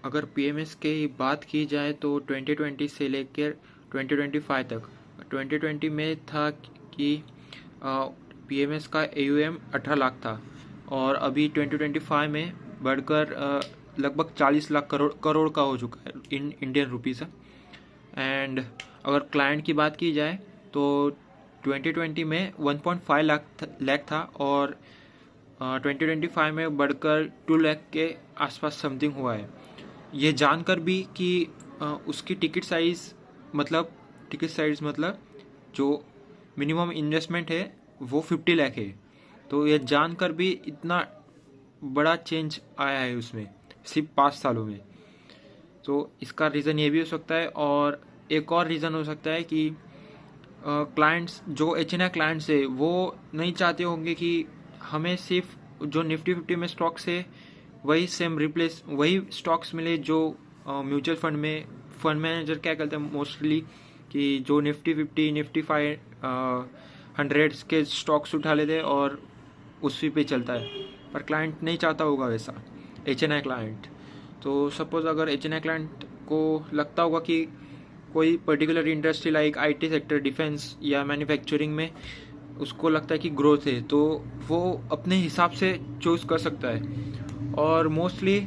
अगर पीएमएस की बात की जाए तो 2020 से लेकर 2025 तक 2020 में था कि पीएमएस का एयूएम 18 लाख था और अभी 2025 में बढ़कर लगभग 40 लाख करोड़ का हो चुका है इन इंडियन रुपीज़। एंड अगर क्लाइंट की बात की जाए तो 2020 में 1.5 लाख था और 2025 में बढ़कर 2 लाख के आसपास समथिंग हुआ है। ये जानकर भी कि उसकी टिकट साइज़ मतलब जो मिनिमम इन्वेस्टमेंट है वो 50 लाख है। तो ये जानकर भी इतना बड़ा चेंज आया है उसमें सिर्फ 5 सालों में। तो इसका रीज़न ये भी हो सकता है और एक और रीज़न हो सकता है कि क्लाइंट्स जो एच.एन.आई. क्लाइंट्स है वो नहीं चाहते होंगे कि हमें सिर्फ जो निफ्टी 50 में स्टॉक्स है वही स्टॉक्स मिले जो म्यूचुअल फंड में फंड मैनेजर क्या करते हैं मोस्टली कि जो निफ्टी 50 निफ्टी 500 के स्टॉक्स उठा लेते हैं और उसी पे चलता है। पर क्लाइंट नहीं चाहता होगा वैसा, एच.एन.आई. क्लाइंट। तो सपोज अगर एच.एन.आई. क्लाइंट को लगता होगा कि कोई particular industry like IT sector, defence या मैन्युफैक्चरिंग में उसको लगता है कि ग्रोथ है तो वो अपने हिसाब से चूज़ कर सकता है। और मोस्टली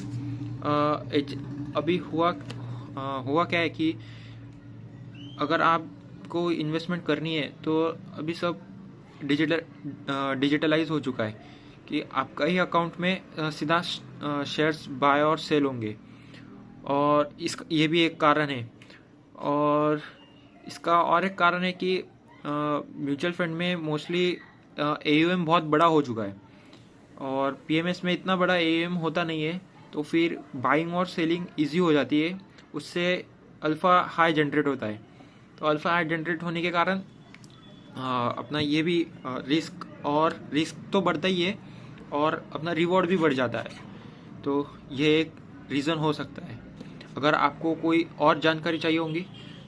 अभी हुआ क्या है कि अगर आपको इन्वेस्टमेंट करनी है तो अभी सब डिजिटलाइज हो चुका है कि आपका ही अकाउंट में सीधा शेयर्स बाय और सेल होंगे। और ये भी एक कारण है। और इसका और एक कारण है कि म्यूचुअल फंड में मोस्टली एयूएम बहुत बड़ा हो चुका है और पीएमएस में इतना बड़ा एयूएम होता नहीं है, तो फिर बाइंग और सेलिंग इजी हो जाती है। उससे अल्फ़ा हाई जनरेट होता है। तो अल्फ़ा हाई जनरेट होने के कारण अपना ये भी रिस्क तो बढ़ता ही है और अपना रिवॉर्ड भी बढ़ जाता है। तो ये एक रीज़न हो सकता है। अगर आपको कोई और जानकारी चाहिए होगी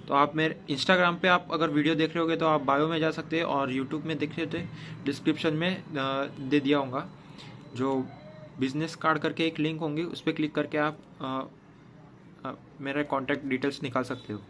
तो आप मेरे इंस्टाग्राम पे आप अगर वीडियो देख रहे होगे तो आप बायो में जा सकते हैं और यूट्यूब में देख रहे थे डिस्क्रिप्शन में दे दिया होगा जो बिजनेस कार्ड करके एक लिंक होंगी, उस पर क्लिक करके आप मेरा कॉन्टैक्ट डिटेल्स निकाल सकते हो।